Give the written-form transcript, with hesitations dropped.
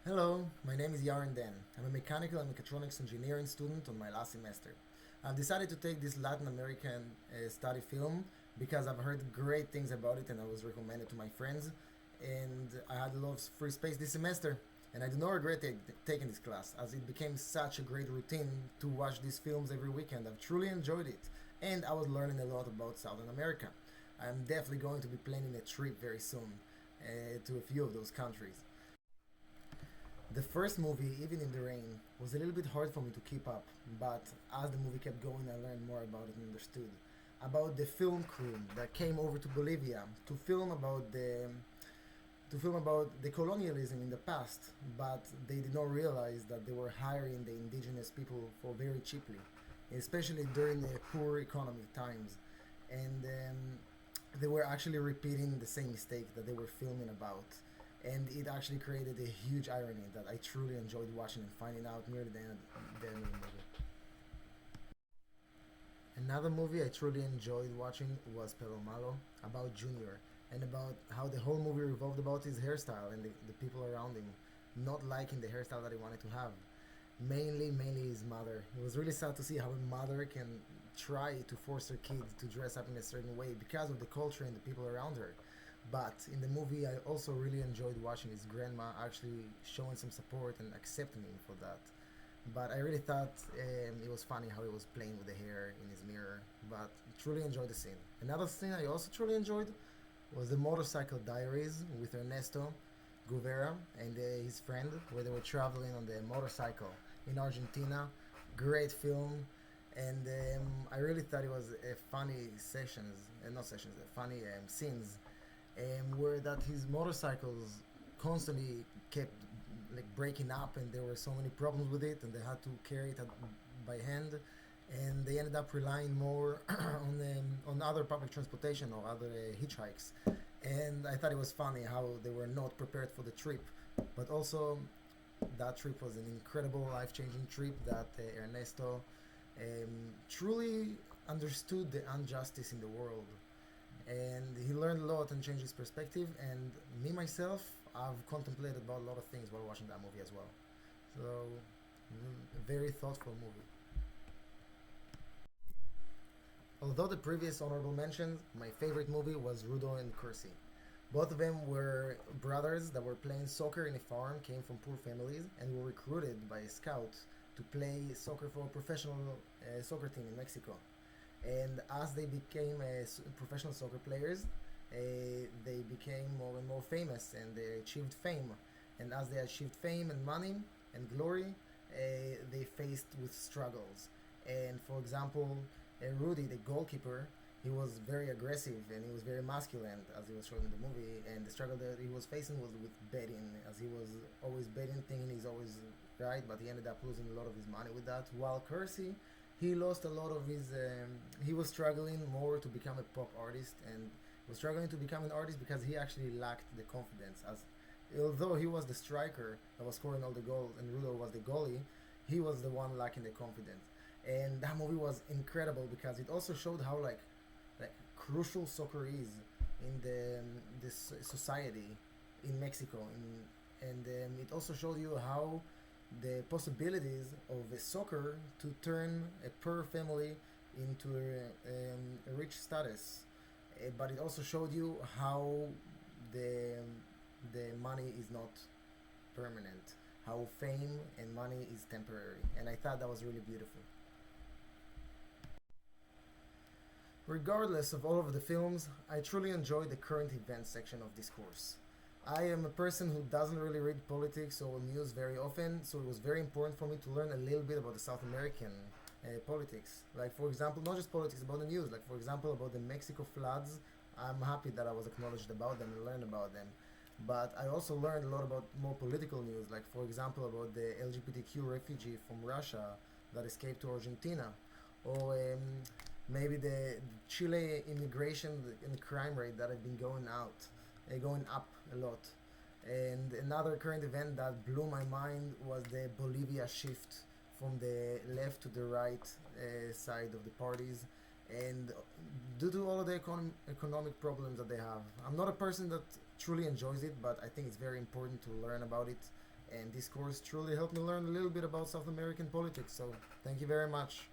Hello, my name is Yarin. I'm a mechanical and mechatronics engineering student on my last semester. I've decided to take this Latin American study film because I've heard great things about it and I was recommended to my friends. And I had a lot of free space this semester. And I do not regret taking this class as it became such a great routine to watch these films every weekend. I've truly enjoyed it and I was learning a lot about Southern America. I'm definitely going to be planning a trip very soon to a few of those countries. The first movie, Even in the Rain, was a little bit hard for me to keep up, but as the movie kept going, I learned more about it and understood about the film crew that came over to Bolivia to film about the colonialism in the past, but they did not realize that they were hiring the indigenous people for very cheaply, especially during the poor economic times, and they were actually repeating the same mistake that they were filming about, and it actually created a huge irony that I truly enjoyed watching and finding out near the end of the movie. Another movie I truly enjoyed watching was Pelo Malo about Junior and about how the whole movie revolved about his hairstyle and the people around him not liking the hairstyle that he wanted to have. Mainly his mother. It was really sad to see how a mother can try to force her kid to dress up in a certain way because of the culture and the people around her. But in the movie, I also really enjoyed watching his grandma actually showing some support and accepting him for that. But I really thought it was funny how he was playing with the hair in his mirror. But truly enjoyed the scene. Another scene I also truly enjoyed was the Motorcycle Diaries with Ernesto Guvera and his friend, where they were traveling on the motorcycle in Argentina. Great film, and I really thought it was a funny sessions, not sessions, funny scenes, where that his motorcycles constantly kept like breaking up, and there were so many problems with it, and they had to carry it by hand, and they ended up relying more on other public transportation or other hitchhikes. And I thought it was funny how they were not prepared for the trip, but also that trip was an incredible life-changing trip that Ernesto truly understood the injustice in the world, and he learned a lot and changed his perspective. And me myself, I've contemplated about a lot of things while watching that movie as well. So, a very thoughtful movie. Although the previous honorable mentions, my favorite movie was Rudo and Cursi. Both of them were brothers that were playing soccer in a farm, came from poor families, and were recruited by a scout to play soccer for a professional soccer team in Mexico. And as they became professional soccer players, they became more and more famous and they achieved fame. And as they achieved fame and money and glory, they faced with struggles. And for example, Rudy, the goalkeeper, he was very aggressive and he was very masculine as he was shown in the movie. And the struggle that he was facing was with betting, as he was always betting, thinking he's always right, but he ended up losing a lot of his money with that. While Kersey, he lost a lot of his. He was struggling more to become a pop artist and was struggling to become an artist because he actually lacked the confidence. As although he was the striker that was scoring all the goals and Rudo was the goalie, he was the one lacking the confidence. And that movie was incredible because it also showed how like crucial soccer is in this society in Mexico, and it also showed you how the possibilities of a soccer to turn a poor family into a rich status. But it also showed you how the the money is not permanent, how fame and money is temporary, and I thought that was really beautiful. Regardless of all of the films, I truly enjoy the current events section of this course. I am a person who doesn't really read politics or news very often, so it was very important for me to learn a little bit about the South American politics. Like, for example, not just politics, about the news. Like, for example, about the Mexico floods. I'm happy that I was acknowledged about them and learned about them. But I also learned a lot about more political news, like, for example, about the LGBTQ refugee from Russia that escaped to Argentina, or maybe the Chile immigration and crime rate that have been going up a lot. And another current event that blew my mind was the Bolivia shift from the left to the right side of the parties. And due to all of the economic problems that they have, I'm not a person that truly enjoys it, but I think it's very important to learn about it And this course truly helped me learn a little bit about South American politics. So thank you very much.